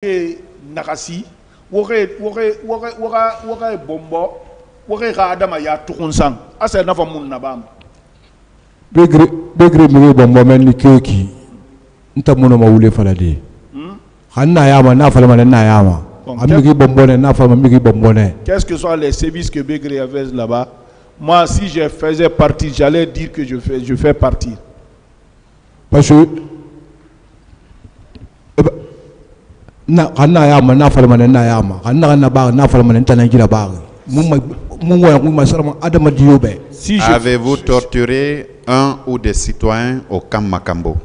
nakasi woke bombo woke ga adama ya tukunsan asa nafa mun nabam begre mi bombo men ni keki nta muno mawule falade hanna yama na fala man na yama amigi bombo ne na fala amigi bombo ne. Qu'est-ce que sont les services que Begré avait là-bas? Moi, si je faisais partie, j'allais dire que je fais partie. Parce que na hanna yama na fala man na yama hanna na ba na fala man tan ngira ba Si avez-vous torturé un ou des citoyens au camp Makambo?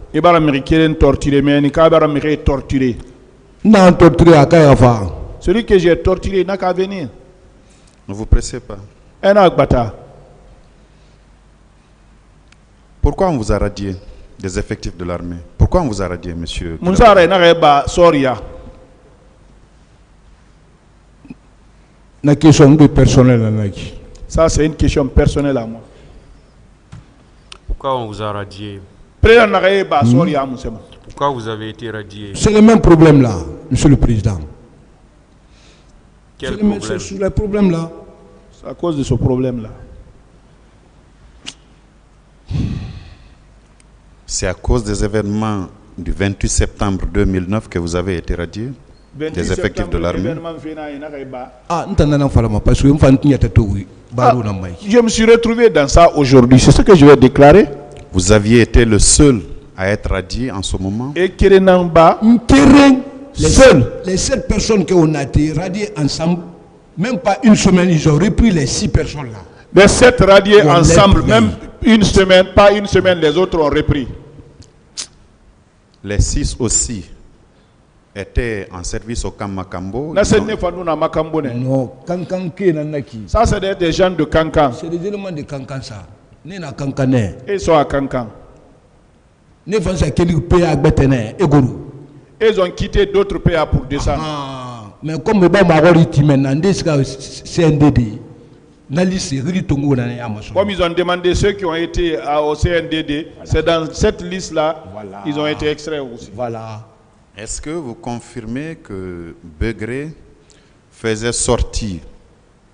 Celui que j'ai torturé n'a qu'à venir. Ne vous pressez pas. Pourquoi on vous a radié des effectifs de l'armée? Pourquoi on vous a radié, monsieur? La question de personnel. Ça, c'est une question personnelle à moi. Pourquoi on vous a radié? Pourquoi vous avez été radié? C'est le même problème là, monsieur le président. Quel problème? C'est le problème là. C'est à cause de ce problème là. C'est à cause des événements du 28 septembre 2009 que vous avez été radié des effectifs de l'armée. Je me suis retrouvé dans ça aujourd'hui. C'est ce que je vais déclarer. Vous aviez été le seul à être radié en ce moment. Et les 7 personnes qu'on a été radiées ensemble, même pas une semaine, ils ont repris les 6 personnes là. Les 7 radiés ensemble, même une semaine, pas une semaine, les autres ont repris. Les 6 aussi étaient en service au camp Makambo. Non, ça c'est des gens de Kankan. C'est des éléments de Kankan ça. Ils sont à Kankan. Ils ont quitté d'autres pays pour descendre. Mais comme comme ils ont demandé ceux qui ont été au CNDD, c'est dans cette liste-là, voilà. Ils ont été extraits aussi. Voilà. Est-ce que vous confirmez que Begré faisait sortir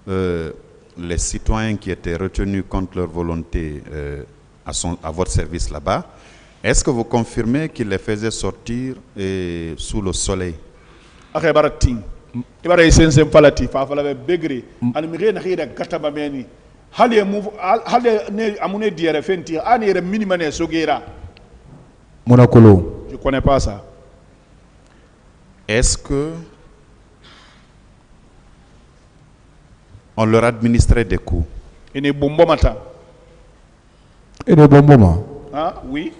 les citoyens qui étaient retenus contre leur volonté à votre service là-bas? Est-ce que vous confirmez qu'il les faisait sortir sous le soleil? Monacolo. Je connais pas ça. Est-ce que on leur administrait des coups? Et des bonbons matin. Et des bonbons. Ah oui.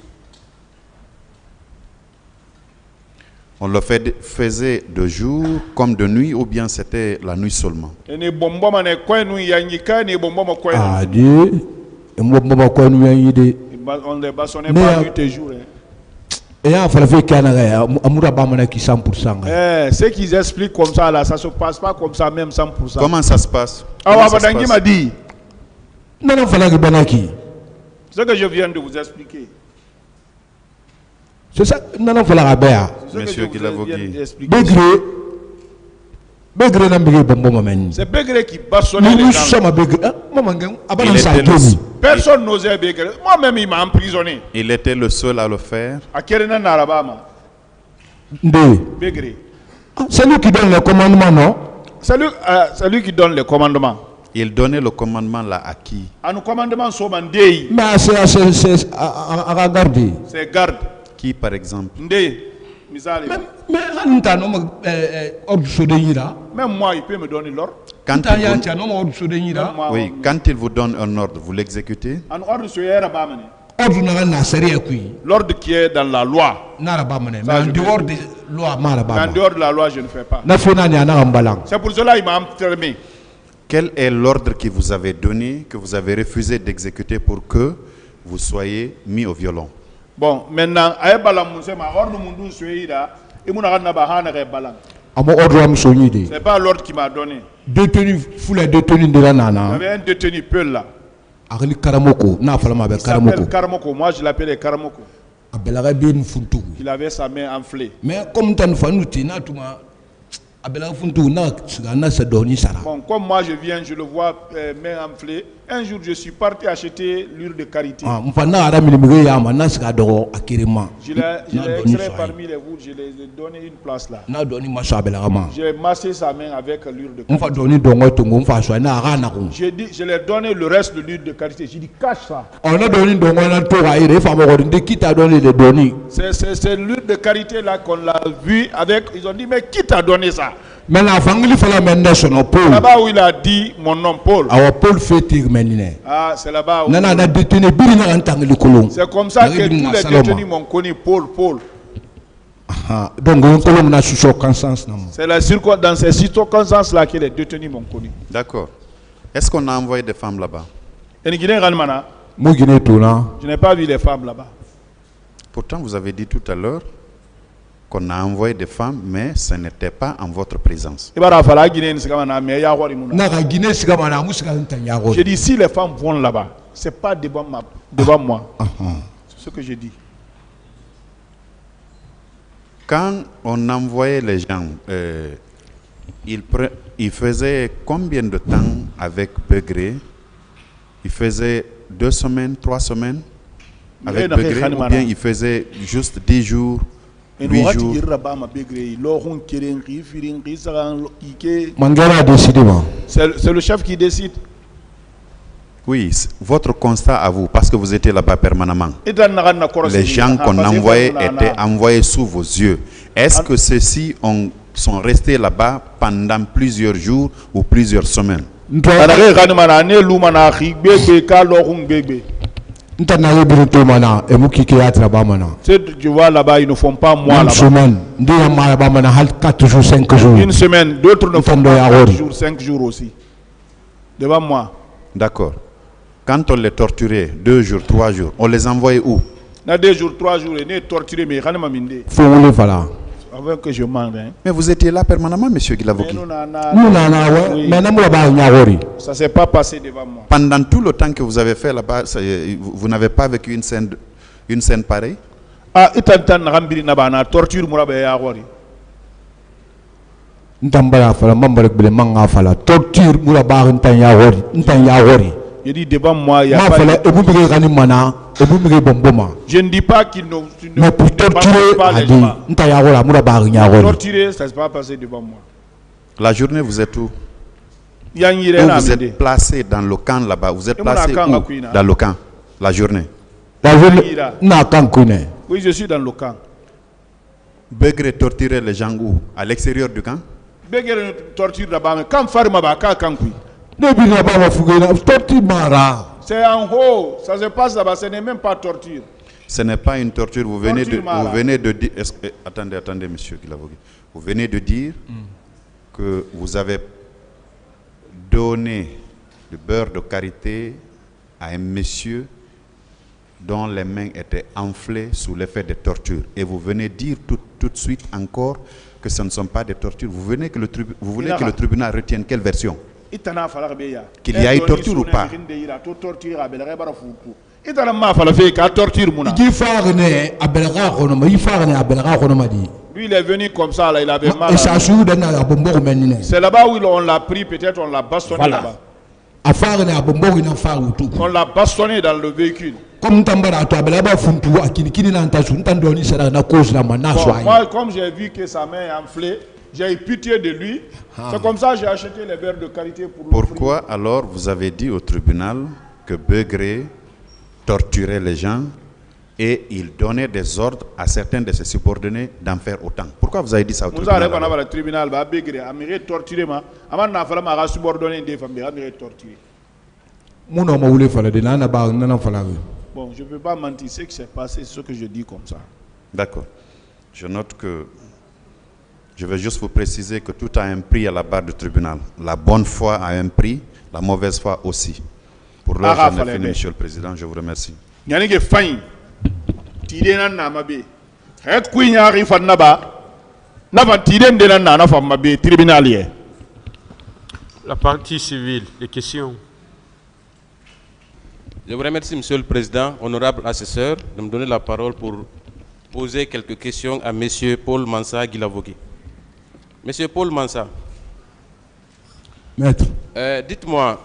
On le faisait de jour comme de nuit ou bien c'était la nuit seulement? Ah Dieu. On ne bâtonnait pas nuit et jour. Ce qu'ils expliquent comme ça là, ça se passe pas comme ça même 100%. Comment ça se passe? M'a dit. Ce que je viens de vous expliquer. C'est ça, Monsieur Guilavogui. C'est Begré qui bâtonnait les gens. Personne n'osait Begré. Moi-même, il m'a emprisonné. Il était le seul à le faire. Begré. C'est lui qui donne le commandement, non? C'est lui qui donne le commandement. Il donnait le commandement là à qui? À nos commandements sont mandés. Mais c'est à garder. C'est garde. Qui par exemple? Mais même moi, il peut me donner l'ordre. Oui, quand il vous donne un ordre, vous l'exécutez? L'ordre qui est dans la loi. Mais en dehors de la loi, je ne fais pas. C'est pour cela qu'il m'a enfermé. Quel est l'ordre que vous avez donné, que vous avez refusé d'exécuter pour que vous soyez mis au violon? Bon, maintenant, c'est pas l'ordre qui m'a donné. Détenu, foule détenu de la nana. Il y avait un détenu peu là. Il s'appelle Karamoko. Moi, je l'appelais Karamoko. Il avait sa main enflée. Mais comme tu as Bon, comme moi je viens, je le vois main enflée. Un jour, je suis parti acheter l'huile de karité. Je l'ai extrait parmi les gouttes, je les ai donné une place là. J'ai massé sa main avec l'huile de karité. Je lui ai donné le reste de l'huile de karité. J'ai dit, cache ça. C'est l'huile de karité là qu'on l'a vu avec. Ils ont dit, mais qui t'a donné ça? Là-bas où il a dit mon nom, Paul. Ah, c'est là-bas où. C'est comme ça que tous les détenus m'ont connu, Paul. C'est dans ces circonstances-là que les détenus m'ont connu. D'accord. Est-ce qu'on a envoyé des femmes là-bas? Je n'ai pas vu les femmes là-bas. Pourtant, vous avez dit tout à l'heure qu'on a envoyé des femmes, mais ce n'était pas en votre présence. J'ai dit, si les femmes vont là-bas, ce n'est pas devant moi. C'est ce que j'ai dit. Quand on envoyait les gens, il faisait combien de temps avec Begré? Il faisait 2 semaines, 3 semaines avec Begré, ou bien il faisait juste 10 jours? 8 jours. C'est le chef qui décide. Oui, votre constat à vous, parce que vous étiez là-bas permanemment. Les gens qu'on envoyait étaient envoyés sous vos yeux. Est-ce que ceux-ci sont restés là-bas pendant plusieurs jours ou plusieurs semaines? Tu vois là-bas, ils ne font pas moi là-bas. Une semaine, d'autres ne font pas 4 jours, 5 jours aussi. Devant moi. D'accord. Quand on les torturait 2 jours, 3 jours, on les envoyait où? 2 jours, 3 jours, ils sont torturés, mais avant que je mange. Mais vous étiez là permanemment, monsieur Guilavogui. Ça ne s'est pas passé devant moi. Pendant tout le temps que vous avez fait là-bas, vous n'avez pas vécu une scène pareille? Ah, torture je dis devant moi, il y a pas je ne dis pas qu'ils ne torturent pas les gens. Torturer, ça ne s'est pas passé devant moi. La journée, vous êtes où? Vous êtes placé dans le camp là-bas. Vous êtes placé où dans le camp? La journée. Oui, je suis dans le camp. Begré torturait les gens où? À l'extérieur du camp? Begré torture là-bas, mais quand Farmaba, quand c'est en haut, ça se passe là-bas, ce n'est même pas torture. Ce n'est pas une torture, vous venez de dire... Attendez, monsieur Guilavogui. Vous venez de dire que vous avez donné du beurre de karité à un monsieur dont les mains étaient enflées sous l'effet des tortures. Et vous venez dire tout de suite encore que ce ne sont pas des tortures. Vous voulez que le tribunal retienne quelle version? Qu'il y a eu torture ou pas? Lui, il est venu comme ça, là, il avait mal. C'est là-bas où on l'a pris, peut-être on l'a bastonné là-bas. On l'a bastonné dans le véhicule. Bon, moi, comme j'ai vu que sa main est enflée, j'ai eu pitié de lui. C'est comme ça que j'ai acheté les beurres de karité pour lui. Pourquoi alors vous avez dit au tribunal que Begré torturait les gens et il donnait des ordres à certains de ses subordonnés d'en faire autant? Pourquoi vous avez dit ça au tribunal? Bon, je ne peux pas mentir, ce qui s'est passé, c'est ce que je dis comme ça. D'accord. Je note que je vais juste vous préciser que tout a un prix à la barre du tribunal. La bonne foi a un prix, la mauvaise foi aussi. Pour l'heure, j'en ai fini, monsieur le Président. Je vous remercie. La partie civile, les questions. Je vous remercie, monsieur le Président, honorable assesseur, de me donner la parole pour poser quelques questions à monsieur Paul Mansa Guilavogui. Monsieur Paul Mansa. Maître. Dites-moi,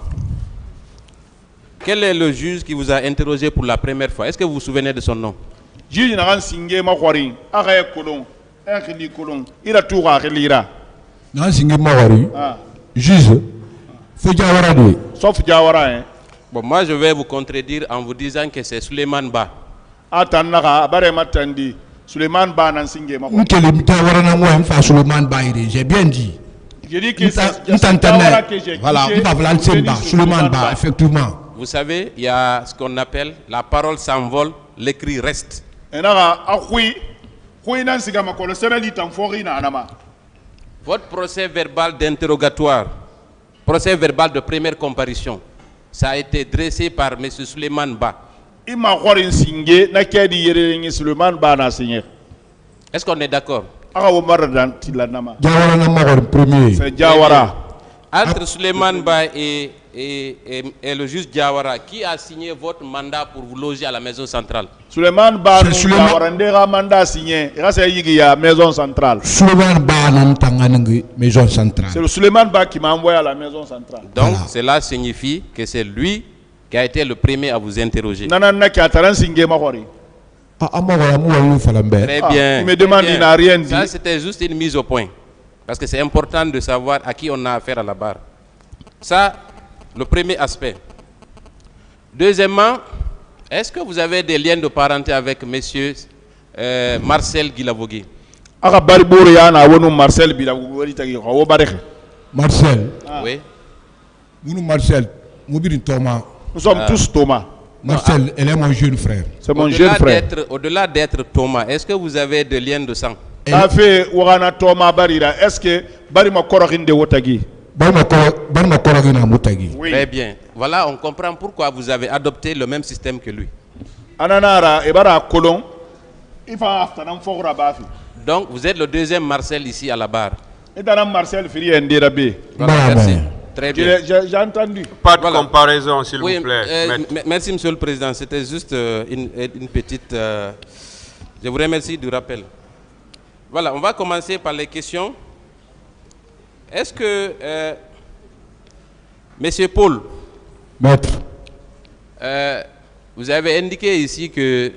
quel est le juge qui vous a interrogé pour la première fois? Est-ce que vous vous souvenez de son nom? Juge n'a singé ma khwari, aga kolon, akili kolon, ira tour akilira. N'a singé ma khwari. Juge. Faut Diawara de. Sauf Diawara hein. Bon, moi je vais vous contredire en vous disant que c'est Suleiman Ba. Atanaka, bare matandi. Suleiman Ba n'a singé ma khwari. Nkele Diawara na moi m'fa Suleiman Ba ire. J'ai bien dit. J'ai dit que c'est Diawara que j'ai. Voilà, m'fa v'lan Semba, Suleiman Ba, effectivement. Vous savez, il y a ce qu'on appelle la parole s'envole, l'écrit reste. Votre procès verbal d'interrogatoire, procès verbal de première comparution, ça a été dressé par M. Suleiman Ba. Est-ce qu'on est d'accord? C'est Diawara. Entre Suleiman Ba et le juge Diawara, qui a signé votre mandat pour vous loger à la maison centrale? Suleiman Ba Diawara mandat signé. C'est la maison centrale. Suleiman Ba maison centrale. C'est le Suleiman Ba qui m'a envoyé à la maison centrale. Donc voilà. Cela signifie que c'est lui qui a été le premier à vous interroger. Très bien. Il me demande, il n'a rien dit. Ça, c'était juste une mise au point. Parce que c'est important de savoir à qui on a affaire à la barre. Ça, le premier aspect. Deuxièmement, est-ce que vous avez des liens de parenté avec monsieur Marcel Guilavogui? Marcel. Oui. Marcel, nous sommes tous Thomas. Marcel, elle est mon jeune frère. C'est mon jeune frère. Au-delà d'être Thomas, est-ce que vous avez des liens de sang? Est-ce que Barima Korokin de Wotagi? Oui. Très bien. Voilà, on comprend pourquoi vous avez adopté le même système que lui. Donc, vous êtes le deuxième Marcel ici à la barre. Voilà, merci. Très bien. J'ai entendu. Pas de comparaison, s'il vous plaît. Merci, Monsieur le Président. C'était juste une petite... je vous remercie du rappel. Voilà, on va commencer par les questions. Est-ce que, Monsieur Paul, Maître, vous avez indiqué ici que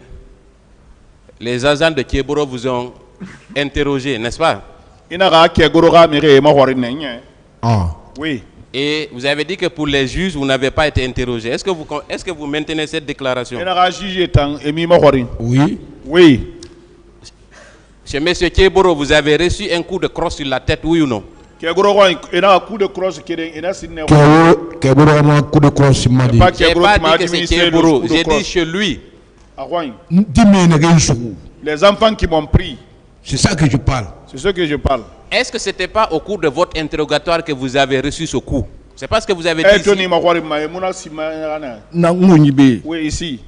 les agents de Kieboro vous ont interrogé, n'est-ce pas? Ah. Oui. Et vous avez dit que pour les juges, vous n'avez pas été interrogé. Est-ce que vous maintenez cette déclaration? Oui. Oui. Chez M. Kieboro, vous avez reçu un coup de crosse sur la tête, oui ou non? J'ai pas dit que c'est Kieboro, j'ai dit chez lui. Les enfants qui m'ont pris. C'est ça que je parle. C'est ce que je parle. Est-ce que ce n'était pas au cours de votre interrogatoire que vous avez reçu ce coup? C'est pas ce que vous avez dit ici. Oui, ici.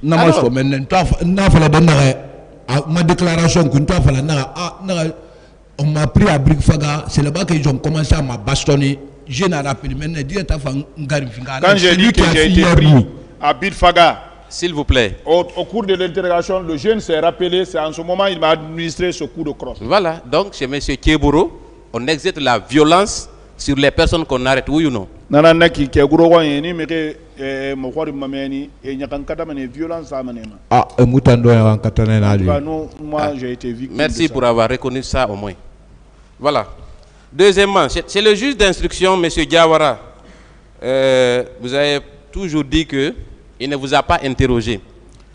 Ma déclaration, on m'a pris à Brikfaga, c'est là-bas qu'ils ont commencé à me bastonner. Je n'ai rappelé maintenant. Quand j'ai dit que j'ai été pris à Brikfaga, s'il vous plaît. Au cours de l'interrogation, le jeune s'est rappelé, c'est en ce moment qu'il m'a administré ce coup de crosse. Voilà, donc chez M. Kieboro, on exerce la violence sur les personnes qu'on arrête, oui ou non? Moi, j'ai été victime. Merci pour avoir reconnu ça au moins. Voilà. Deuxièmement, c'est le juge d'instruction, M. Diawara. Vous avez toujours dit que il ne vous a pas interrogé.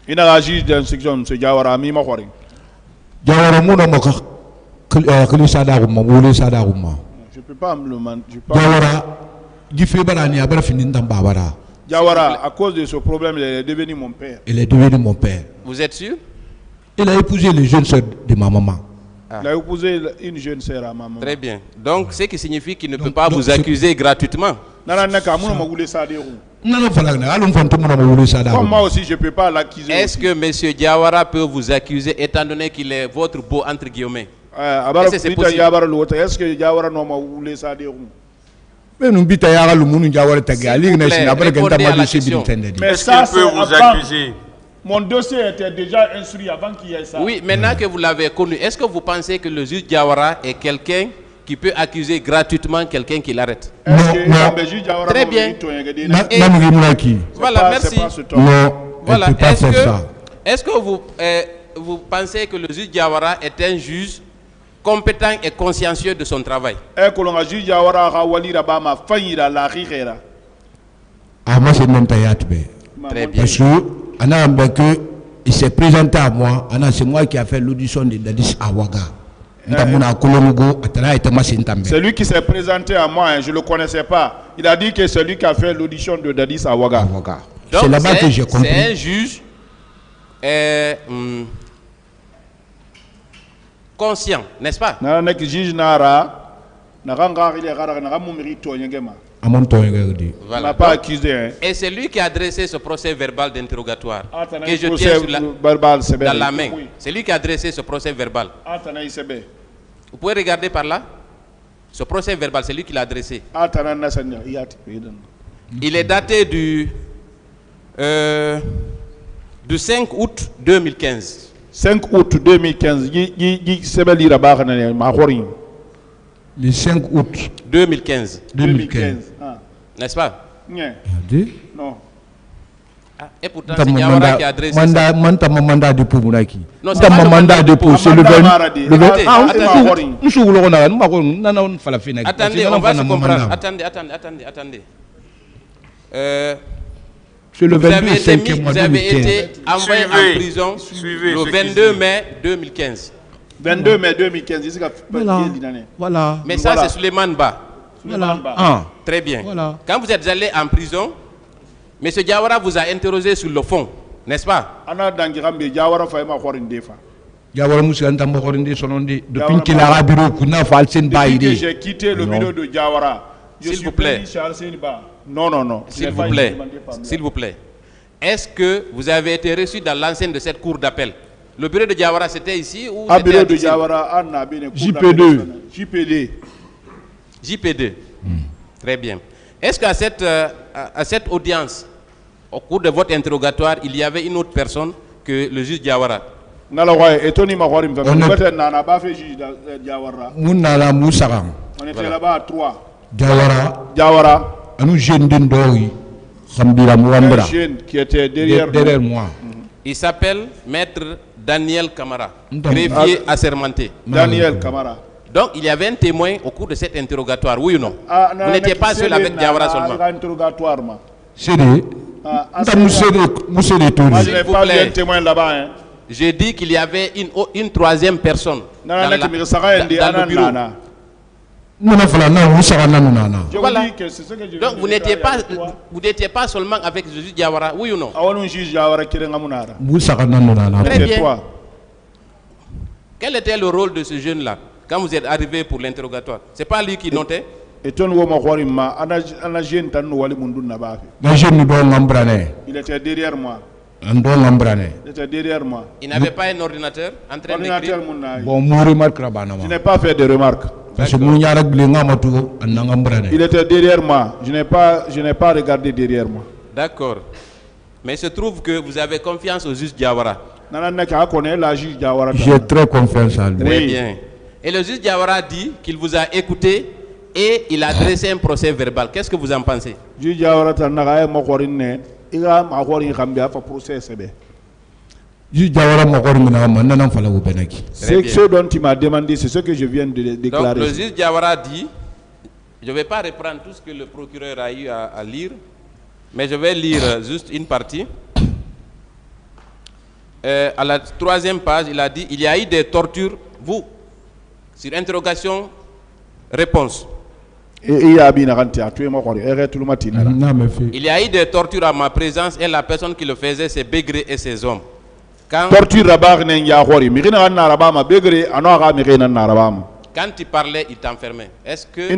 Il a un juge d'instruction, M. Diawara. Je ne peux pas me le mentir. Diawara, à cause de ce problème, il est devenu mon père. Il est devenu mon père. Vous êtes sûr? Il a épousé les jeunes sœurs de ma maman. Ah. Il a épousé une jeune sœur à ma maman. Très bien. Donc, ce qui signifie qu'il ne peut pas vous accuser gratuitement. Moi aussi, je ne peux pas l'accuser. Est-ce que M. Diawara peut vous accuser étant donné qu'il est votre beau entre guillemets? Est-ce que c'est possible? Est-ce que Diawara n'a pas voulu ça dire? Mais ça, peut vous accuser. Mon dossier était déjà instruit avant qu'il y ait ça. Oui, maintenant que vous l'avez connu, est-ce que vous pensez que le juge Diawara est quelqu'un qui peut accuser gratuitement quelqu'un qui l'arrête. Très bien. Voilà, merci. Non, voilà. Est-ce que vous pensez que le juge Diawara est un juge compétent et consciencieux de son travail? Ah, moi, c'est très bien. Parce que il s'est présenté à moi, c'est moi qui a fait l'audition de Dadis Awaga. C'est lui qui s'est présenté à moi, je ne le connaissais pas. Il a dit que c'est lui qui a fait l'audition de Dadis Awaga. C'est là-bas que j'ai compris. C'est un juge conscient, n'est-ce pas? On n'a pas accusé. Hein. Et c'est lui qui a adressé ce procès verbal d'interrogatoire que je tiens dans la main. C'est lui qui a adressé ce procès verbal. Vous pouvez regarder par là. Ce procès verbal, c'est lui qui l'a adressé. Il est daté du 5 août 2015. 5 août 2015. Le 5 août 2015. 2015. N'est-ce pas? Non. Ah, et pourtant, c'est Diawara qui a adressé ça. Mandat de Poumounaki. Non, c'est pas le mandat de Pou. C'est le Attendez, on va se comprendre. Attendez. Vous avez été envoyé en prison le 22 mai 2015. 22 mai 2015. Voilà. Mais ça, c'est Suleiman Ba. Très bien. Voilà. Quand vous êtes allé en prison, M. Diawara vous a interrogé sur le fond, n'est-ce pas? Depuis qu'il a depuis que j'ai quitté le bureau de Diawara, s'il vous plaît. Non. S'il vous plaît. Est-ce que vous avez été reçu dans l'enceinte de cette cour d'appel? Le bureau de Diawara, c'était ici ou bureau de Diawara, JP2. JP2. Très bien. Est-ce qu'à cette audience, au cours de votre interrogatoire, il y avait une autre personne que le juge Diawara? On était là-bas à 3. Diawara. Un jeune qui était derrière moi. Il s'appelle Maître Daniel Camara, greffier assermenté. Daniel Camara. Donc, il y avait un témoin au cours de cet interrogatoire, oui ou non? Vous n'étiez pas seul avec Diawara seulement. C'est des... Je n'ai pas vu un témoin là-bas. J'ai dit qu'il y avait une troisième personne dans le bureau. Voilà. Donc, vous n'étiez pas seulement avec le juge Diawara, oui ou non? Très bien. Quel était le rôle de ce jeune-là quand vous êtes arrivé pour l'interrogatoire? C'est pas lui qui notait? Il était derrière moi. Il n'avait pas un ordinateur en train d'écrire? Je n'ai pas fait de remarques. Il était derrière moi. Je n'ai pas regardé derrière moi. D'accord. Mais il se trouve que vous avez confiance au juge Diawara. J'ai très confiance à lui. Très bien. Et le juge Diawara dit qu'il vous a écouté et il a dressé un procès verbal. Qu'est-ce que vous en pensez? Ce dont il m'a demandé, c'est ce que je viens de déclarer. Donc, le juge Diawara dit, je ne vais pas reprendre tout ce que le procureur a eu à lire, mais je vais lire juste une partie. À la 3e page, il a dit, il y a eu des tortures, vous, sur interrogation, réponse. Il y a eu des tortures à ma présence et la personne qui le faisait, c'est Begré et ses hommes. Quand il parlait, il t'enfermait. Est-ce que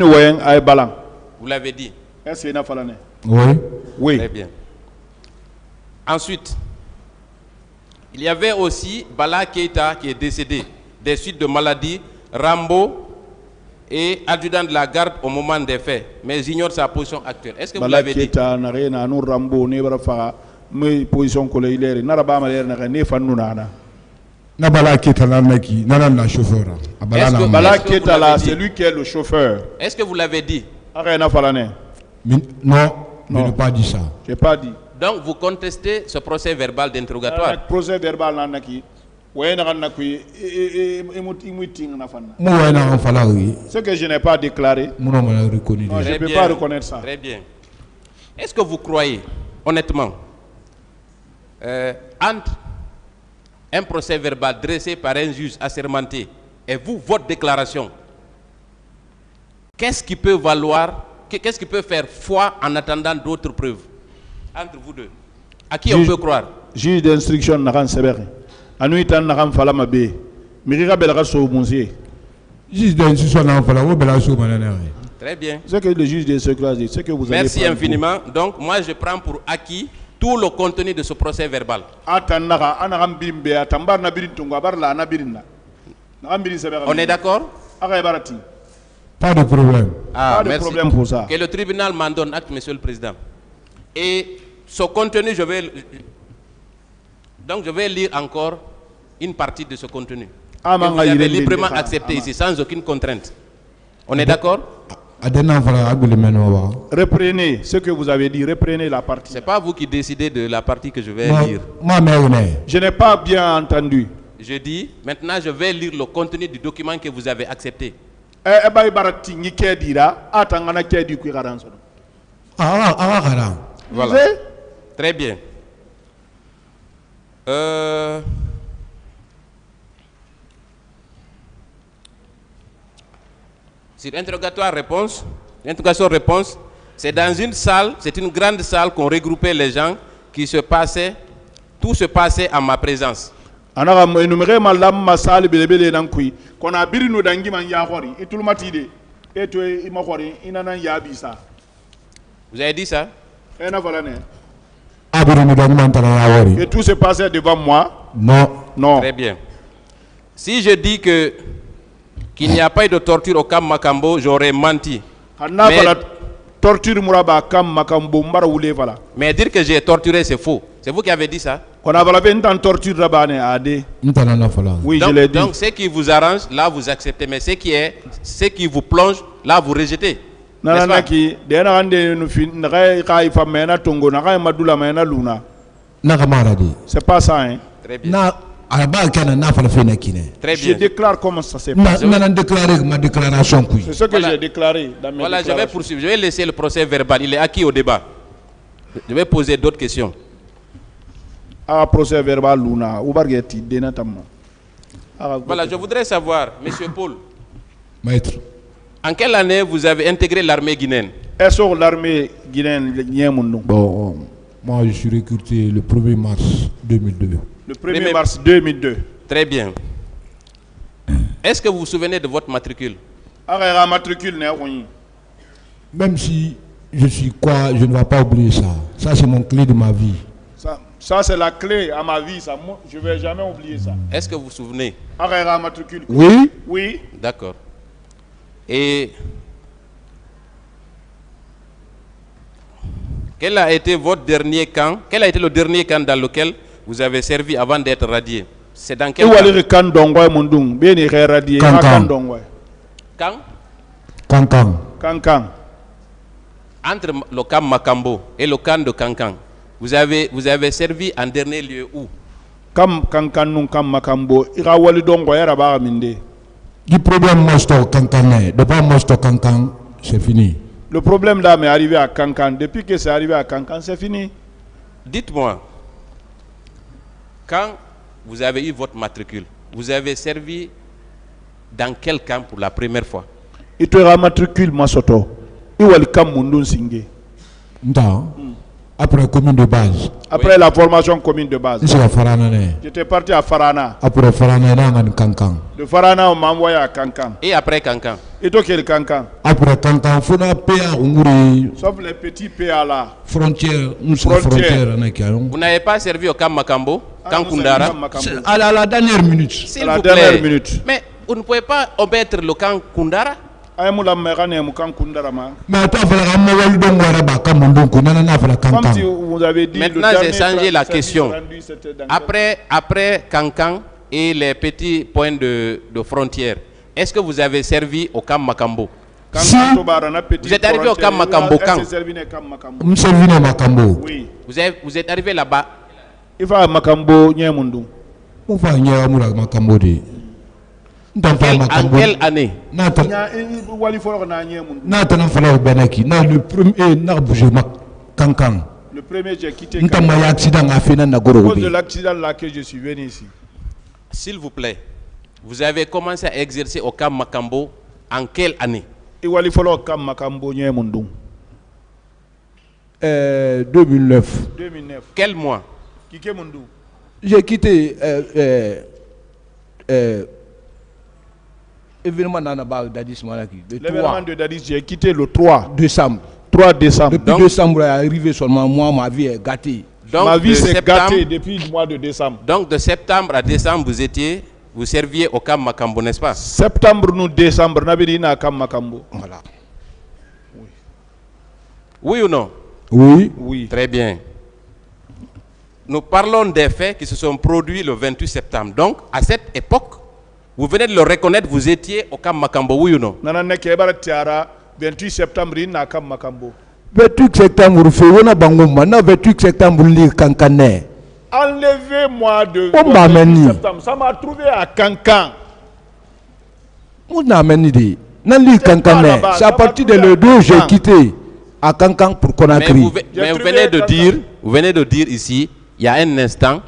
vous l'avez dit? Oui. Très bien. Ensuite, il y avait aussi Bala Keita qui est décédé des suites de maladies, Rambo et adjudant de la garde au moment des faits, mais j'ignore sa position actuelle. Est-ce que vous l'avez dit? Bala Keita c'est lui qui est le chauffeur. Est-ce que vous l'avez dit? Non, je n'ai pas dit ça. Je n'ai pas dit. Donc vous contestez ce procès verbal d'interrogatoire. Procès verbal ce que je n'ai pas déclaré, non, je ne peux pas reconnaître ça. Très bien. Est-ce que vous croyez, honnêtement, entre un procès verbal dressé par un juge assermenté et vous, votre déclaration, qu'est-ce qui peut valoir, qu'est-ce qui peut faire foi en attendant d'autres preuves entre vous deux? À qui on peut croire? Juge d'instruction n'a rien sévère. Anuitan n'a rien fallu m'abbé. Miriga belga so monsieur. Juge d'instruction n'a fallu m'abbé so manana. Très bien. C'est que le juge d'instruction dit, c'est que vous avez. Merci infiniment. Donc moi je prends pour acquis tout le contenu de ce procès verbal. On est d'accord? Pas de problème. Ah, pas de problème pour ça. Que le tribunal m'en donne acte, Monsieur le Président. Et ce contenu, je vais lire encore une partie de ce contenu. Que vous avez librement accepté ici, sans aucune contrainte. On est d'accord? Reprenez ce que vous avez dit, reprenez la partie. Ce n'est pas vous qui décidez de la partie que je vais lire. Je n'ai pas bien entendu. Je dis, maintenant je vais lire le contenu du document que vous avez accepté. Voilà. Très bien. Sur interrogatoire-réponse, l'interrogation-réponse, c'est dans une salle, c'est une grande salle qu'on regroupait les gens qui se passaient, tout se passait en ma présence. Vous avez dit ça? Et tout se passait devant moi? Non. Non. Très bien. Si je dis que qu'il n'y a pas eu de torture au camp Makambo, j'aurais menti. Mais dire que j'ai torturé, c'est faux. C'est vous qui avez dit ça? Oui, je l'ai dit. Donc, ce qui vous arrange, là, vous acceptez. Mais ce qui vous plonge, là, vous rejetez. C'est pas ça, hein? Très bien. Très bien. Je déclare comment ça s'est passé. C'est ce que j'ai déclaré dans mes Voilà, je vais poursuivre. Je vais laisser le procès verbal. Il est acquis au débat. Je vais poser d'autres questions. Procès verbal Luna. Voilà, je voudrais savoir, Monsieur Paul. Maître. En quelle année vous avez intégré l'armée guinéenne? Est-ce que l'armée guinéenne? Bon, moi je suis recruté le 1er mars 2002. Le 1er mars 2002. Très bien. Est-ce que vous vous souvenez de votre matricule? Même si je suis quoi, je ne vais pas oublier ça. Ça, c'est mon clé de ma vie. Ça c'est la clé à ma vie. Ça, je ne vais jamais oublier ça. Est-ce que vous vous souvenez? Oui. Oui. D'accord. Et quel a été votre dernier camp? Quel a été le dernier camp dans lequel vous avez servi avant d'être radié? C'est dans quel camp? Kankan. Entre le camp Makambo et le camp de Kankan, vous avez servi en dernier lieu où? Du problème Mosto Kankan, depuis Mosto Kankan, c'est fini. Le problème là m'est arrivé à Kankan. Depuis que c'est arrivé à Kankan, c'est fini. Dites-moi, quand vous avez eu votre matricule, vous avez servi dans quel camp pour la première fois? Il te matricule Masoto. Il va le camp Mundun Singé. Après la commune de base. Après la formation commune de base. J'étais parti à Farana. Après Farana, Kankan. De Farana, on m'a envoyé à Kankan. Et après Kankan? Et toi, quel Kankan? Après Kankan, il faut un PA. Sauf les petits PA là. Frontière. Nous sommes frontières. Vous n'avez pas servi au camp Makambo? Camp Kundara? À la dernière minute. S'il vous plaît. Mais vous ne pouvez pas omettre le camp Kundara? Mais Maintenant, j'ai changé la question. Après Kankan, et les petits points de frontière, est-ce que vous avez servi au camp Makambo? Si vous êtes arrivé au camp Makambo quand? Oui. Vous êtes arrivé là-bas? Il va à Makambo, Nyemundu. On va y aller à Makambo. En quelle année? Le premier, j'ai quitté. À cause de l'accident là que je suis venu ici. S'il vous plaît, vous avez commencé à exercer au camp Makambo en quelle année? 2009. 2009. Quel mois? J'ai quitté événement d'Addis Malaki. L'événement de Dadis, j'ai quitté le 3 décembre. 3 décembre. Depuis décembre est arrivé seulement, moi, ma vie est gâtée. Donc, ma vie s'est gâtée depuis le mois de décembre. Donc de septembre à décembre, vous serviez au camp Makambo, n'est-ce pas? Septembre nous décembre, nous avons camp Makambo. Voilà. Oui ou non? Oui. Oui. Très bien. Nous parlons des faits qui se sont produits le 28 septembre. Donc, à cette époque, vous venez de le reconnaître, vous étiez au camp Makambo, oui ou non? 28 septembre, il y a camp Makambo. 28 septembre, 28 septembre, enlevez-moi de septembre. Ça m'a trouvé à Kankan. C'est à partir de le 2 j'ai quitté à Kankan pour Conakry. Mais vous venez de dire ici, il y a un instant,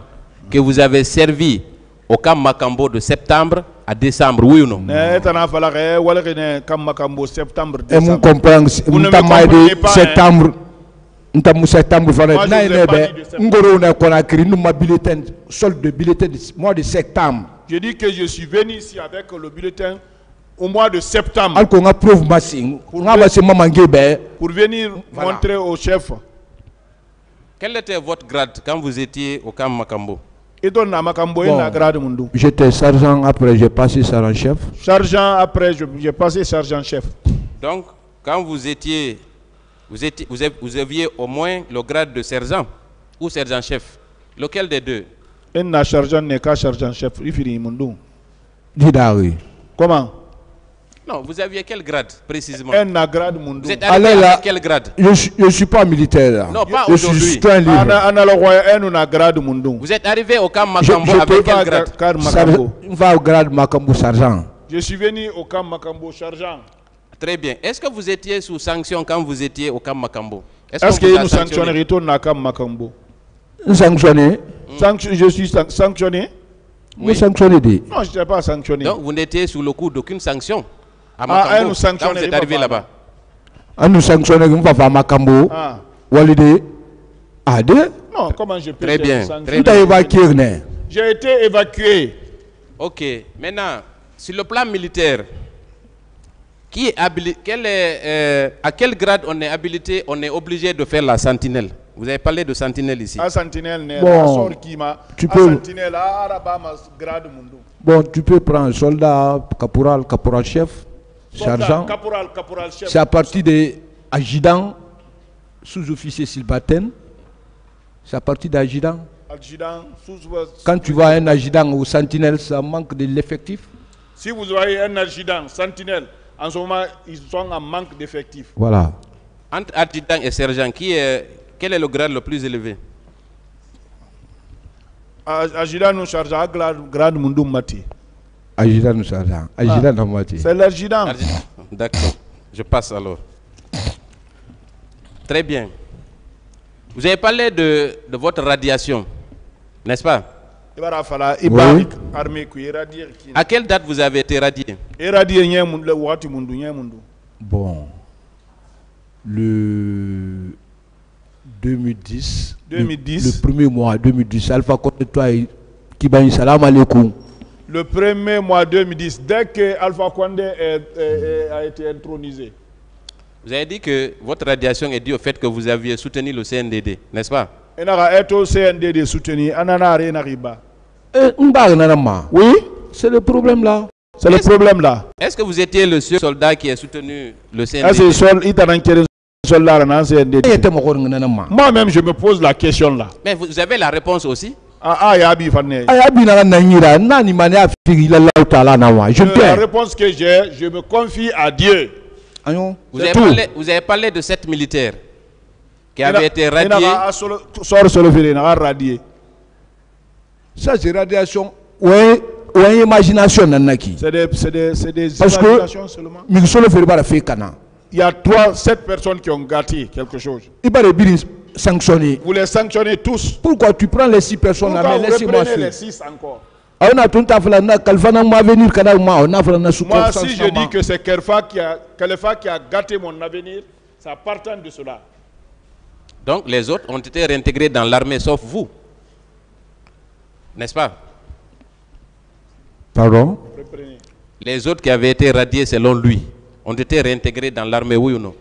que vous avez servi au camp Makambo de septembre à décembre, oui ou non? Et vous comprenez, septembre. Mois de septembre. Je dis que je suis venu ici avec le bulletin au mois de septembre pour venir montrer au chef. Quel était votre grade quand vous étiez au camp Makambo? Bon, j'étais sergent, après j'ai passé sergent-chef. Sergent, après j'ai passé sergent-chef. Donc, quand vous aviez au moins le grade de sergent ou sergent-chef. Lequel des deux? Un sergent n'est qu'un sergent-chef. Comment? Non, vous aviez quel grade précisément? Un grade Mundu. Vous êtes arrivé à quel grade? Je ne suis pas militaire là. Non, pas je aujourd'hui. suis un libre. Vous êtes arrivé au camp Makambo avec quel grade? On va au grade Makambo sergent. Je suis venu au camp Makambo sergent. Très bien. Est-ce que vous étiez sous sanction quand vous étiez au camp Makambo? Est-ce que nous sanctionnons retourne au camp Makambo? Sanctionné? Je suis sanctionné? Oui. Sanctionné? Non, je n'étais pas sanctionné. Donc vous n'étiez sous le coup d'aucune sanction à Makambo quand vous êtes arrivé là-bas? Nous sanctionnons, on va faire Makambo. Walide? Non, comment je peux? Très bien. J'ai été évacué. Ok. Maintenant, sur le plan militaire, à quel grade on est habilité, on est obligé de faire la sentinelle? Vous avez parlé de sentinelle ici. Bon, tu peux prendre soldat, caporal-chef, sergent. C'est à partir de adjudant, sous-officier subalterne. C'est à partir d'adjudant. Quand tu vois un adjudant ou sentinelle, ça manque de l'effectif. Si vous voyez un adjudant, sentinelle, en ce moment, ils sont en manque d'effectifs. Voilà. Entre adjudant et sergent, quel est le grade le plus élevé? Adjudant nous charge à grade Mundu Mati. Adjudant nous charge. Adjudant nous Mati. C'est l'adjudant. D'accord. Je passe alors. Très bien. Vous avez parlé de votre radiation, n'est-ce pas? Oui. À quelle date vous avez été radié? Bon, le 2010. Le premier mois 2010. Alpha Condé toi qui bagne salam alaikum. Le premier mois 2010, dès que Alpha Condé a été intronisé. Vous avez dit que votre radiation est due au fait que vous aviez soutenu le CNDD, n'est-ce pas? Oui, c'est le problème là. C'est le problème là. Est-ce que vous étiez le seul soldat qui a soutenu le CNDD? Moi-même, je me pose la question là. Mais vous avez la réponse aussi? La réponse que j'ai, je me confie à Dieu. Vous avez parlé de cette militaire qui avait été radiée. Ça, c'est radiation. Ouais, imagination. C'est des parce imaginations seulement. Il y a 7 personnes qui ont gâté quelque chose. Sanctionner. Vous les sanctionnez tous. Pourquoi tu prends les 6 personnes là, mais laissez-moi suivre. Les 6 encore. Moi, si je dis que c'est Kelefa qui a gâté mon avenir, ça partant de cela. Donc les autres ont été réintégrés dans l'armée, sauf vous. N'est-ce pas? Pardon? Les autres qui avaient été radiés selon lui ont été réintégrés dans l'armée, oui ou non?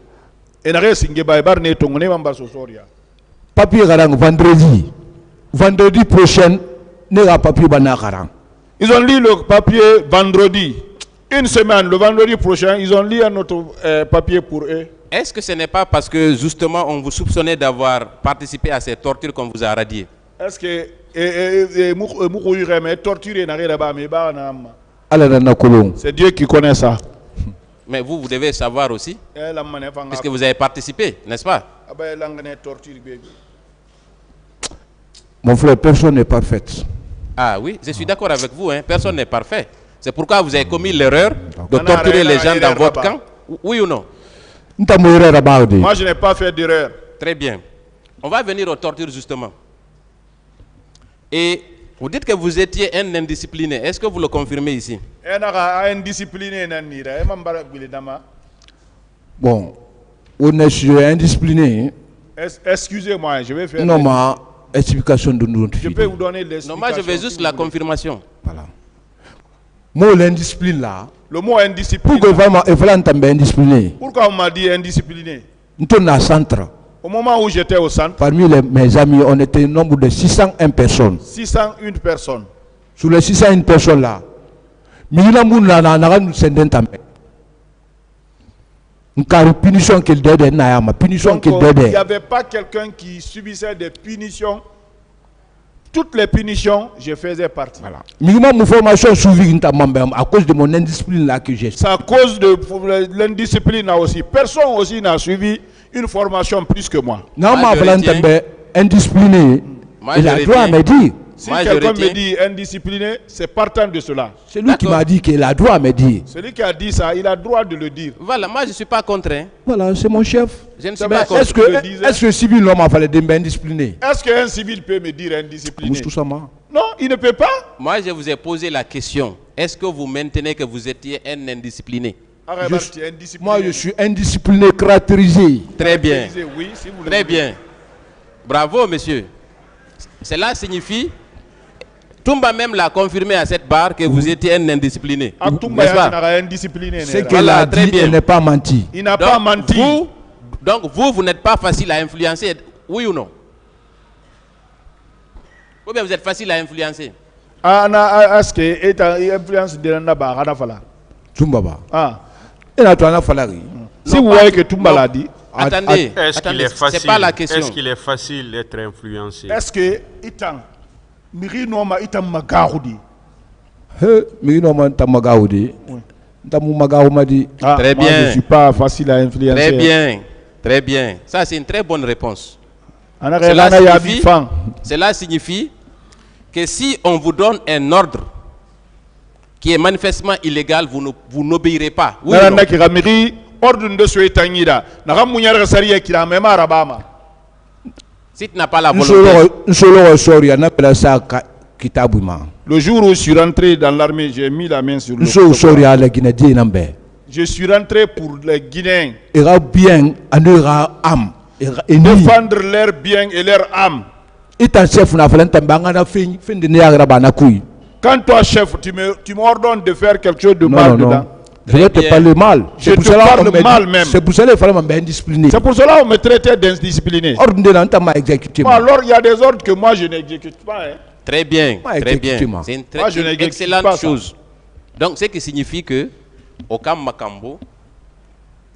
Papier vendredi prochain, papier. Ils ont lu le papier vendredi. Une semaine, le vendredi prochain, ils ont lu un autre papier pour eux. Est-ce que ce n'est pas parce que justement on vous soupçonnait d'avoir participé à ces tortures qu'on vous a radié? Est-ce que c'est Dieu qui connaît ça? Mais vous devez savoir aussi, puisque vous avez participé, n'est-ce pas? Mon frère, personne n'est parfait. Ah oui, je suis d'accord avec vous, hein, personne n'est parfait. C'est pourquoi vous avez commis l'erreur de torturer les gens dans votre camp, oui ou non? Moi, je n'ai pas fait d'erreur. Très bien. On va venir aux tortures justement. Et vous dites que vous étiez un indiscipliné. Est-ce que vous le confirmez ici? Bon, on est indiscipliné. Excusez-moi, je vais faire... Non, ma explication de nous. Je peux vous donner l'explication. Non, moi je veux juste la confirmation. Voilà. Mot l'indiscipline là. Le mot indiscipliné. Pourquoi on m'a dit indiscipliné? Centre. Au moment où j'étais au centre, parmi mes amis, on était un nombre de 601 personnes. 601 personnes. Sur les 601 personnes là, il n'y avait pas quelqu'un qui subissait des punitions. Toutes les punitions, je faisais partie. Voilà. Minimum formation suivie à cause de mon indiscipline là que j'ai. C'est à cause de l'indiscipline là aussi. Personne aussi n'a suivi une formation plus que moi. Non, moi, indiscipliné. Il a droit à me dire. Si quelqu'un me dit indiscipliné, c'est partant de cela. C'est lui qui m'a dit qu'il a droit à me dire. Celui qui a dit ça, il a droit de le dire. Voilà, moi je ne suis pas contre. Hein. Voilà, c'est mon chef. Je ne suis pas contre. Est-ce que civil l'homme a fallu indiscipliné? Est-ce qu'un civil peut me dire indiscipliné? Non, il ne peut pas. Moi je vous ai posé la question. Est-ce que vous maintenez que vous étiez un indiscipliné? Moi je suis indiscipliné, caractérisé. Très bien. Oui, si vous très bien. Bravo monsieur. Cela signifie... Toumba même l'a confirmé à cette barre que vous étiez un indiscipliné. C'est qu'elle a dit, il n'est pas menti. Il n'a pas menti. Donc vous n'êtes pas facile à influencer, oui ou non? Ou bien vous êtes facile à influencer? Est-ce que est influence de la barre? Toumba. Si vous voyez que Toumba l'a dit. Attendez, c'est pas la question. Est-ce qu'il est facile d'être influencé? Est-ce que Miri noma itam magaudi. Miri noma itam magaudi. Très bien. Je ne suis pas facile à influencer. Très bien. Très bien. Ça, c'est une très bonne réponse. Cela signifie que si on vous donne un ordre qui est manifestement illégal, vous n'obéirez pas. Oui, si tu n'as pas la volonté. Le jour où je suis rentré dans l'armée, j'ai mis la main sur le je suis rentré pour les Guinéens. Défendre leur bien et leur âme. Quand toi, chef, tu m'ordonnes de faire quelque chose de mal dedans. Je vais te parler mal. Je te parle mal même. C'est pour cela qu'il fallait m'indiscipliner. C'est pour cela qu'on me traitait d'indiscipliné. Alors il y a des ordres que moi je n'exécute pas. Hein. Très bien, très bien. C'est une très excellente chose. Donc ce qui signifie que au camp Makambo,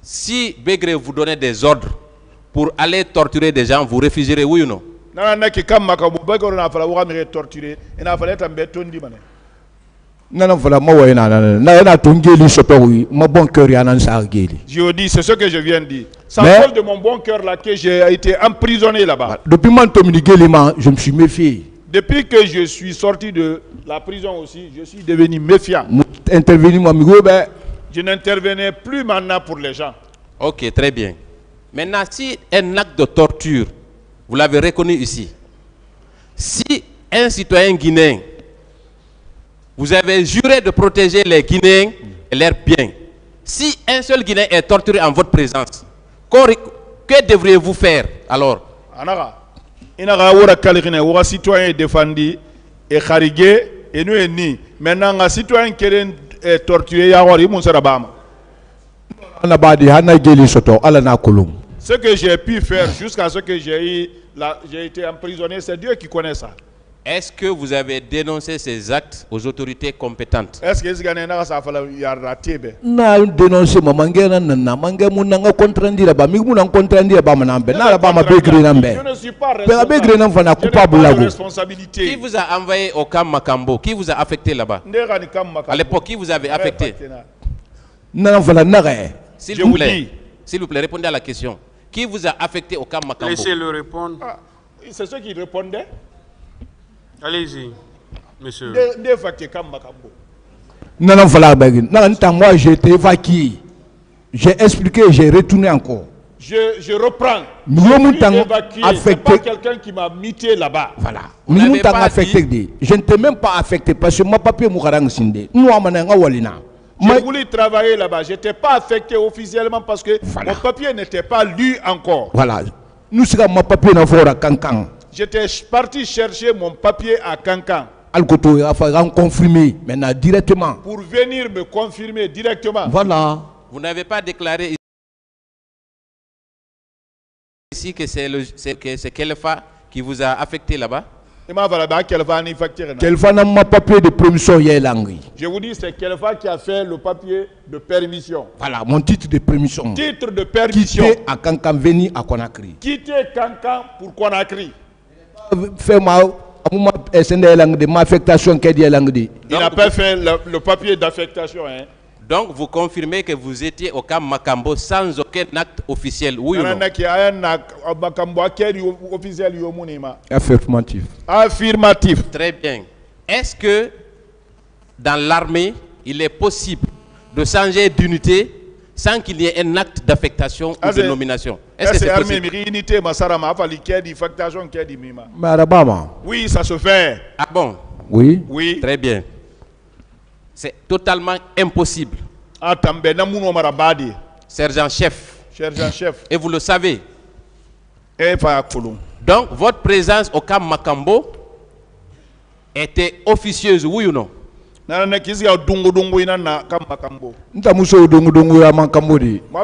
si Begré vous donnait des ordres pour aller torturer des gens, vous refuserez, oui ou non? Nana qui comme Makambo, Bagor n'a pas la torturé, et n'a pas être un béton dit mané. Non, voilà, moi, mon bon cœur, je dis, c'est ce que je viens de dire. C'est à cause de mon bon cœur là que j'ai été emprisonné là-bas. Depuis je me suis méfié. Depuis que je suis sorti de la prison aussi, je suis devenu méfiant. Je n'intervenais plus maintenant pour les gens. Ok, très bien. Maintenant, si un acte de torture, vous l'avez reconnu ici, si un citoyen guinéen, vous avez juré de protéger les Guinéens et leurs biens, si un seul Guinéen est torturé en votre présence, que devriez-vous faire alors? Un citoyen défendu et charigé et nous ni. Maintenant, un citoyen qui est torturé, ce que j'ai pu faire jusqu'à ce que j'ai été emprisonné, c'est Dieu qui connaît ça. Est-ce que vous avez dénoncé ces actes aux autorités compétentes? Est-ce que ça a raté? Non, dénoncé, je ne suis pas responsabilité. Qui vous a envoyé au camp Makambo? Qui vous a affecté là-bas? À l'époque, qui vous avez affecté? Non, voilà, s'il vous plaît, répondez à la question. Qui vous a affecté au camp Makambo? Laissez-le répondre. C'est ceux qui répondaient. Allez-y, monsieur. Non, voilà, moi j'ai été évacué. J'ai expliqué, j'ai retourné encore. Je reprends. C'est pas quelqu'un qui m'a muté là-bas. Voilà. Je ne t'ai même pas affecté parce que mon papier m'a sindé. J'ai voulu travailler là-bas. Je n'étais pas affecté officiellement parce que mon papier n'était pas lu encore. Voilà. Nous sommes mon papier dans le Cancan. J'étais parti chercher mon papier à Cancan. Alcoto, il faut confirmer maintenant directement. Pour venir me confirmer directement. Voilà. Vous n'avez pas déclaré ici que c'est Kelfa qui vous a affecté là-bas? Kelfa n'a pas papier de permission. Je vous dis, c'est Kelfa qui a fait le papier de permission. Voilà, mon titre de permission. Titre de permission. Quitter à Cancan, venir à Conakry. Quitter Cancan pour Conakry. Fait ma affectation. Il n'a pas fait le papier d'affectation. Hein. Donc vous confirmez que vous étiez au camp Makambo sans aucun acte officiel, oui ou non? Affirmatif. Affirmatif. Très bien. Est-ce que dans l'armée, il est possible de changer d'unité sans qu'il y ait un acte d'affectation ou de nomination? Est-ce que c'est possible? Oui, ça se fait. Ah bon? Oui. Oui. Très bien. C'est totalement impossible. Sergent-chef. Sergent-chef. Et vous le savez. Donc, votre présence au camp Makambo était officieuse, oui ou non? Moi, je ne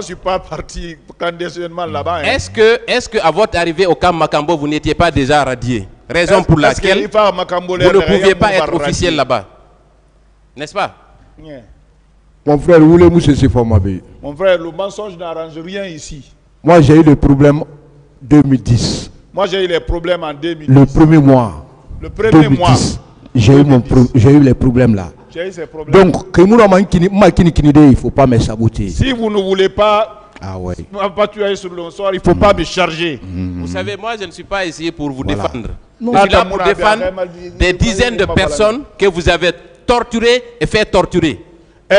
suis pas parti clandestinement là-bas. Est-ce que à votre arrivée au camp Makambo, vous n'étiez pas déjà radié? Raison pour laquelle vous ne pouviez pas être officiel là-bas. N'est-ce pas? Yeah. Mon frère, vous voulez me cesser pour ma vie? Mon frère, le mensonge n'arrange rien ici. Moi, j'ai eu le problème 2010. Moi, j'ai eu les problèmes en 2010. Le premier mois. Le premier mois. J'ai eu les problèmes là. J'ai eu ces problèmes. Donc, il ne faut pas me saboter. Si vous ne voulez pas, pas tuer sur le soir, il ne faut pas me charger. Vous savez, moi, je ne suis pas ici pour vous défendre. Non. Je suis là pour défendre des dizaines de personnes que vous avez torturées et fait torturer. Ce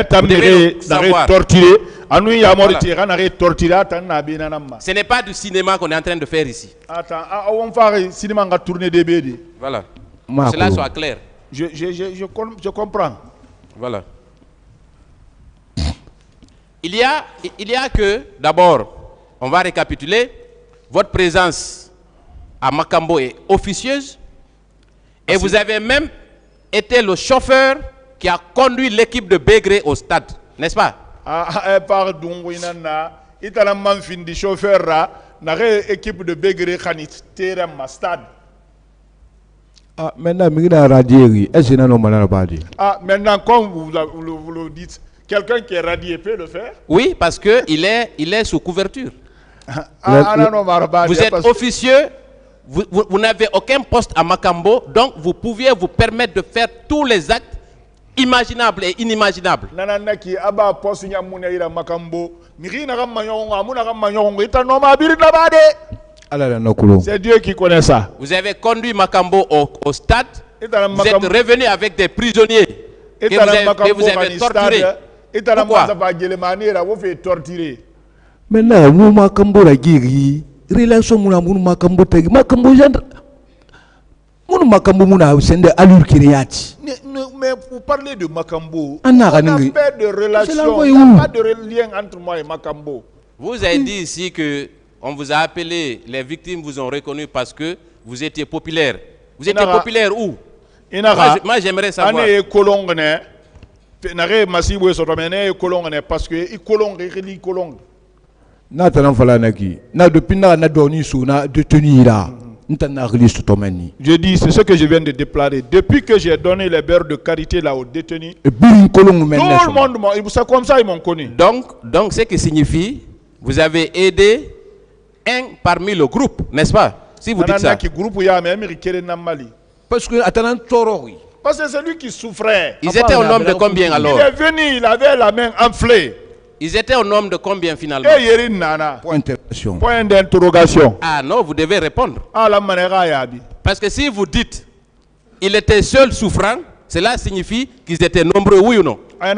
n'est pas du cinéma qu'on est en train de faire ici. Voilà. Que cela soit clair. Je comprends. Voilà. Il y a que, d'abord, on va récapituler, votre présence à Makambo est officieuse et vous avez même été le chauffeur qui a conduit l'équipe de Begré au stade, n'est-ce pas? L'équipe de Begré stade. Maintenant, comme vous le dites, quelqu'un qui est radié peut le faire? Oui, parce qu'il est sous couverture. Vous êtes officieux vous n'avez aucun poste à Makambo, donc vous pouviez vous permettre de faire tous les actes imaginables et inimaginables. C'est Dieu qui connaît ça. Vous avez conduit Makambo au stade, vous êtes revenu avec des prisonniers que vous avez torturés. Pourquoi? Maintenant, nous Makambo la guéri, relation nous Makambo tegi, Makambo gendre, nous Makambo muna sende allure kiriati. Mais vous parlez de Makambo, on n'a pas de relation, il n'y a pas de lien entre moi et Makambo. Vous avez dit ici que on vous a appelé, les victimes vous ont reconnu parce que vous étiez populaire. Vous étiez populaire où? Moi j'aimerais savoir. Parce que je dis, c'est ce que je viens de déclarer. Depuis que j'ai donné les beurres de carité là aux détenus, tout le monde, c'est comme ça ils m'ont connu. Donc ce qui signifie, vous avez aidé un parmi le groupe, n'est-ce pas? Si vous dites ça. Parce que c'est lui qui souffrait. Ils étaient au nombre de combien alors? Il est venu, il avait la main enflée. Ils étaient au nombre de combien finalement? Point d'interrogation. Ah non, vous devez répondre. Parce que si vous dites il était seul souffrant, cela signifie qu'ils étaient nombreux, oui ou non? Ils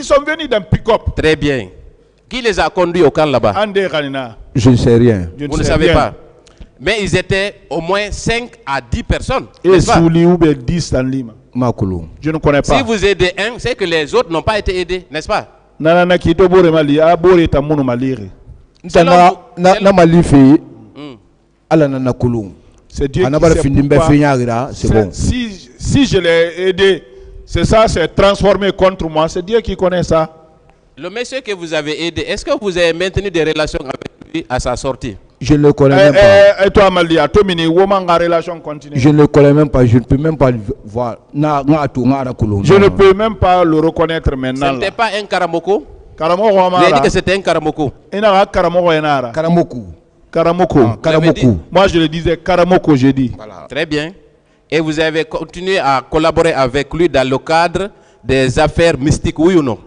sont venus d'un pick-up. Très bien. Qui les a conduits au camp là-bas? Je ne sais rien. Vous ne savez pas. Mais ils étaient au moins 5 à 10 personnes. Et Souli ou 10 en Lima. Je ne connais pas. Si vous aidez un, c'est que les autres n'ont pas été aidés, n'est-ce pas? C'est Dieu qui sait. Si je l'ai aidé, c'est ça, c'est transformé contre moi. C'est Dieu qui connaît ça. Le monsieur que vous avez aidé, est-ce que vous avez maintenu des relations avec lui à sa sortie? Je ne le connais même pas. Et toi, Malia, relation continue. Je ne le connais même pas. Je ne peux même pas le voir. Je ne peux même pas le reconnaître maintenant. Ce n'était pas un Karamoko? Vous avez dit que c'était un Karamoko. Karamoko. Moi, je le disais Karamoko, j'ai dit. Voilà. Très bien. Et vous avez continué à collaborer avec lui dans le cadre des affaires mystiques, oui ou non?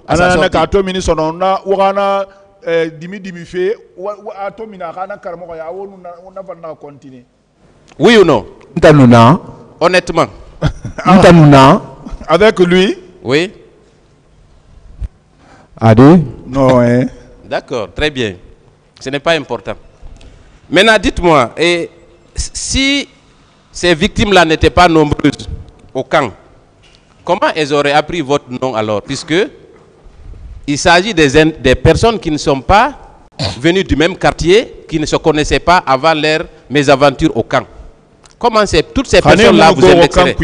Oui ou non? Honnêtement. Avec lui? Oui. Non, hein? D'accord, très bien. Ce n'est pas important. Maintenant, dites-moi, si ces victimes-là n'étaient pas nombreuses au camp, comment elles auraient appris votre nom alors? Puisque il s'agit des personnes qui ne sont pas venues du même quartier, qui ne se connaissaient pas avant leur mésaventure au camp. Comment toutes ces personnes-là vous indexeraient?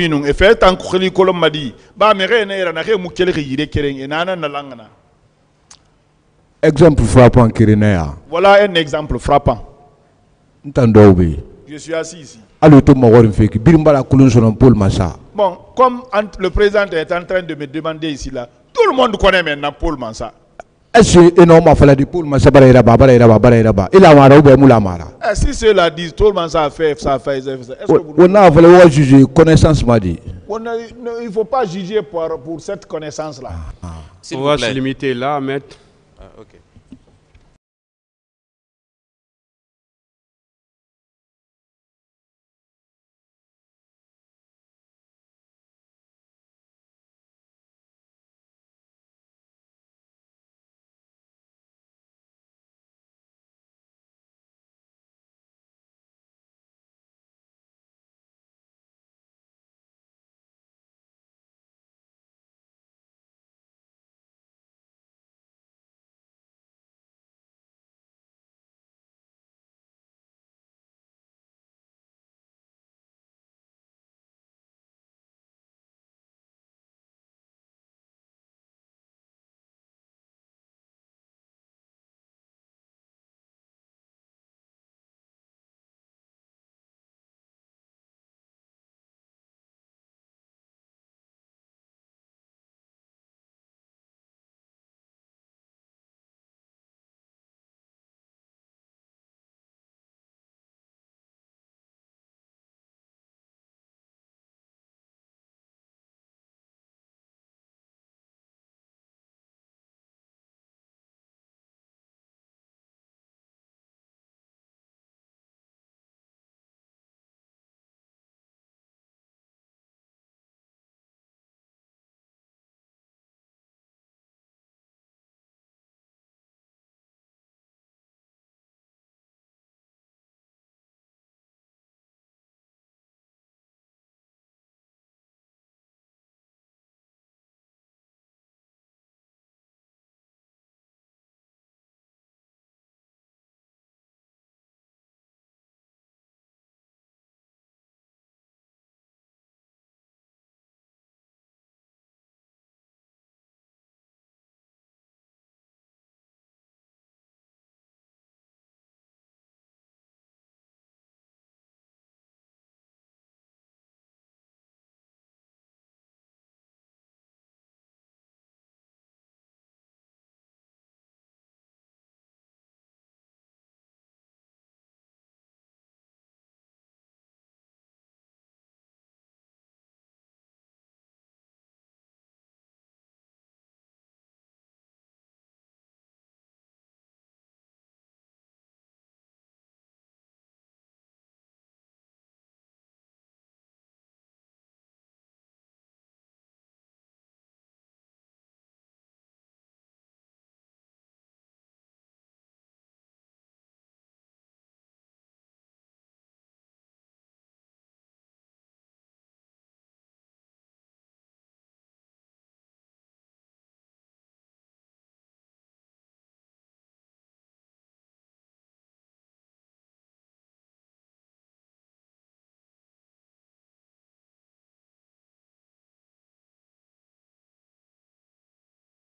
Exemple frappant, Kirinea. Voilà un exemple frappant. Je suis assis ici. Bon, comme le président est en train de me demander ici, là, tout le monde connaît maintenant Paul Mansa. Si ceux-là disent Paul Mansa a fait ça, est-ce que il ne faut pas juger pour cette connaissance-là. On va se limiter là, maître. Ok.